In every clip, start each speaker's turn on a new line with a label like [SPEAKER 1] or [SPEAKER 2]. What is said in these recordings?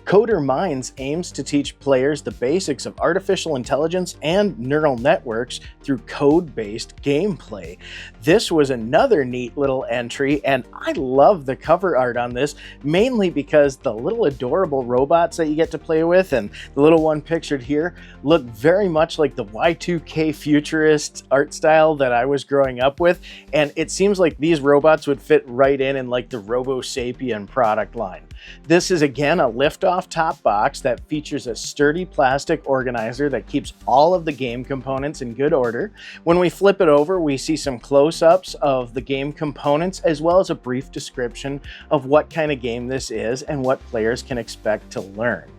[SPEAKER 1] Coder Mindz aims to teach players the basics of artificial intelligence and neural networks through code-based gameplay. This was another neat little entry, and I love the cover art on this, mainly because the little adorable robots that you get to play with, and the little one pictured here, look very much like the Y2K futurist art style that I was growing up with, and it seems like these robots would fit right in like the Robo Sapien product line. This is again a lift-off top box that features a sturdy plastic organizer that keeps all of the game components in good order. When we flip it over, we see some close-ups of the game components as well as a brief description of what kind of game this is and what players can expect to learn.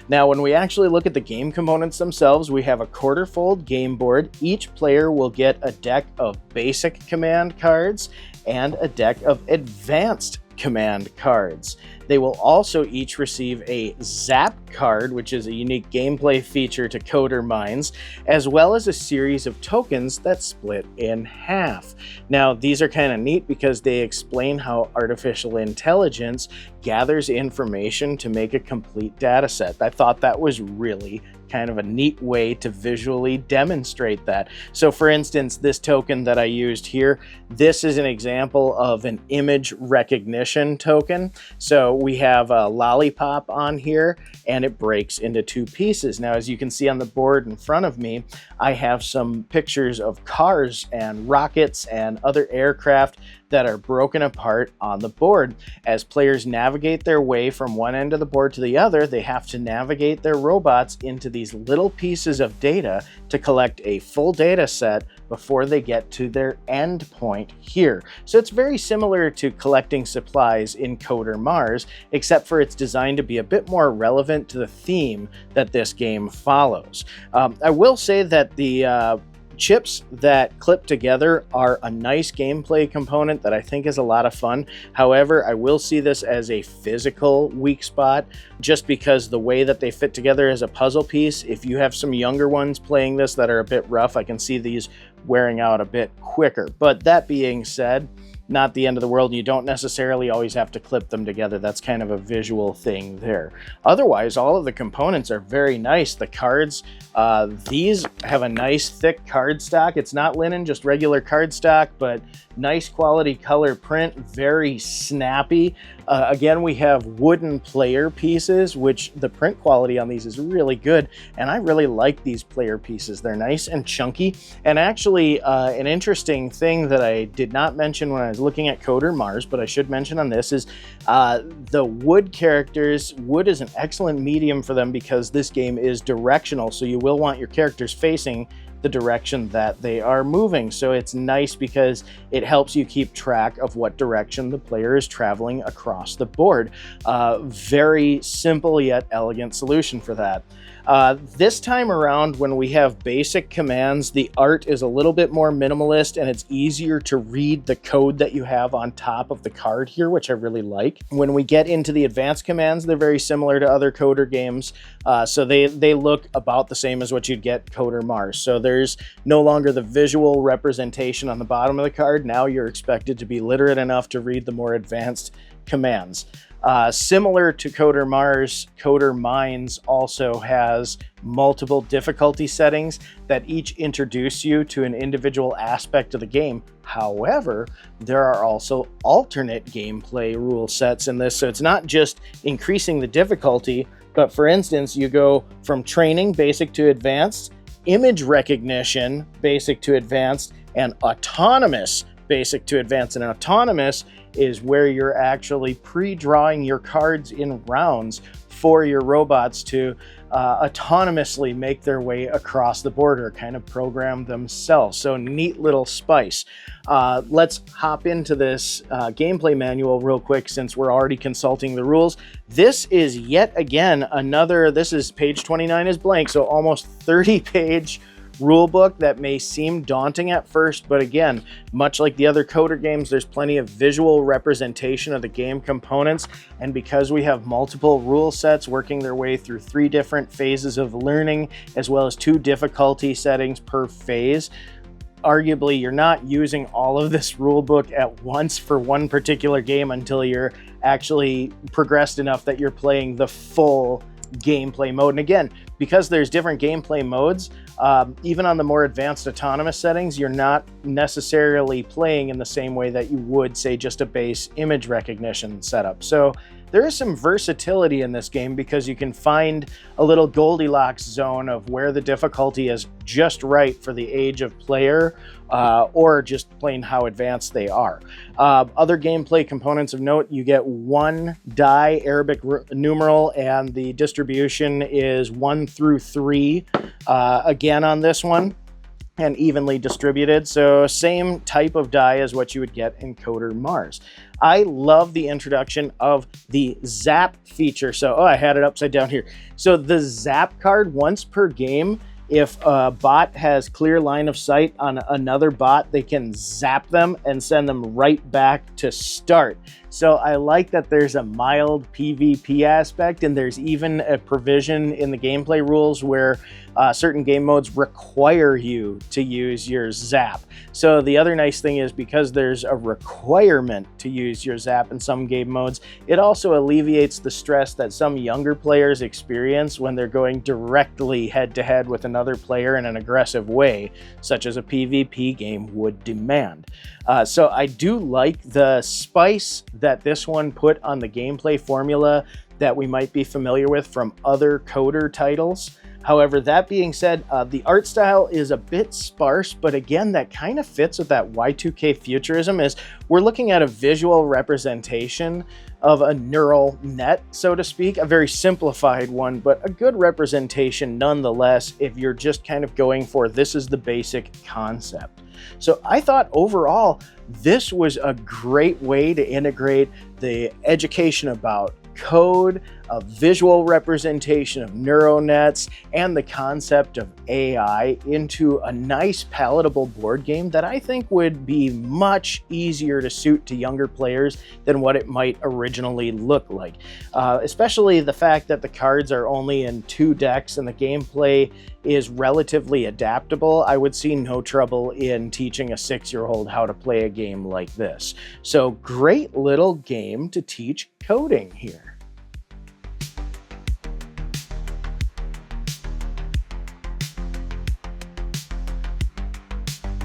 [SPEAKER 1] Now, when we actually look at the game components themselves, we have a quarter-fold game board. Each player will get a deck of basic command cards and a deck of advanced command cards. They will also each receive a Zap card, which is a unique gameplay feature to Coder Mindz, as well as a series of tokens that split in half. Now, these are kind of neat because they explain how artificial intelligence gathers information to make a complete data set. I thought that was really kind of a neat way to visually demonstrate that. So for instance, this token that I used here, this is an example of an image recognition token. So we have a lollipop on here and it breaks into two pieces. Now, as you can see on the board in front of me, I have some pictures of cars and rockets and other aircraft that are broken apart on the board. As players navigate their way from one end of the board to the other, they have to navigate their robots into these little pieces of data to collect a full data set before they get to their end point here. So it's very similar to collecting supplies in Coder Mars, except for it's designed to be a bit more relevant to the theme that this game follows. I will say that the chips that clip together are a nice gameplay component that I think is a lot of fun. However, I will see this as a physical weak spot just because the way that they fit together as a puzzle piece, if you have some younger ones playing this that are a bit rough, I can see these wearing out a bit quicker. But that being said, not the end of the world. You don't necessarily always have to clip them together. That's kind of a visual thing there. Otherwise, all of the components are very nice. The cards, these have a nice thick card stock. It's not linen, just regular card stock, but nice quality color print, very snappy. Again, we have wooden player pieces, which the print quality on these is really good. And I really like these player pieces. They're nice and chunky. And actually, an interesting thing that I did not mention when I was looking at Coder Mars, but I should mention on this is the wood characters. Wood is an excellent medium for them because this game is directional. So you will want your characters facing the direction that they are moving. So it's nice because it helps you keep track of what direction the player is traveling across the board. Very simple yet elegant solution for that. This time around, when we have basic commands, the art is a little bit more minimalist and it's easier to read the code that you have on top of the card here, which I really like. When we get into the advanced commands, they're very similar to other Coder games. So they look about the same as what you'd get Coder Mars. So there's no longer the visual representation on the bottom of the card. Now you're expected to be literate enough to read the more advanced commands. Similar to Coder Mars, Coder Mindz also has multiple difficulty settings that each introduce you to an individual aspect of the game. However, there are also alternate gameplay rule sets in this, so it's not just increasing the difficulty, but for instance, you go from training, basic to advanced, image recognition, basic to advanced, and autonomous, basic to advanced. And autonomous is where you're actually pre-drawing your cards in rounds for your robots to autonomously make their way across the border, kind of program themselves. So neat little spice. Let's hop into this gameplay manual real quick since we're already consulting the rules. This is yet again another, this is page 29 is blank, so almost 30-page rule book that may seem daunting at first, but again, much like the other Coder games, there's plenty of visual representation of the game components, and because we have multiple rule sets working their way through 3 different phases of learning, as well as 2 difficulty settings per phase, arguably you're not using all of this rule book at once for one particular game until you're actually progressed enough that you're playing the full gameplay mode. And again, because there's different gameplay modes, even on the more advanced autonomous settings, you're not necessarily playing in the same way that you would, say, just a base image recognition setup. So there is some versatility in this game because you can find a little Goldilocks zone of where the difficulty is just right for the age of player, or just plain how advanced they are. Other gameplay components of note: you get 1 die, Arabic numeral, and the distribution is 1 through 3 again on this one, and evenly distributed. So same type of die as what you would get in Coder Mindz. I love the introduction of the zap feature. So, I had it upside down here. So the zap card, once per game, if a bot has clear line of sight on another bot, they can zap them and send them right back to start. So I like that there's a mild PvP aspect, and there's even a provision in the gameplay rules where certain game modes require you to use your zap. So the other nice thing is, because there's a requirement to use your zap in some game modes, it also alleviates the stress that some younger players experience when they're going directly head-to-head with another player in an aggressive way, such as a PvP game would demand. So I do like the spice that this one put on the gameplay formula that we might be familiar with from other Coder titles. However, that being said, the art style is a bit sparse, but again, that kind of fits with that Y2K futurism, as we're looking at a visual representation of a neural net, so to speak, a very simplified one, but a good representation nonetheless if you're just kind of going for this is the basic concept. So I thought overall, this was a great way to integrate the education about code, a visual representation of neural nets, and the concept of AI into a nice, palatable board game that I think would be much easier to suit to younger players than what it might originally look like. Especially the fact that the cards are only in 2 decks and the gameplay is relatively adaptable. I would see no trouble in teaching a 6-year-old how to play a game like this. So great little game to teach coding here.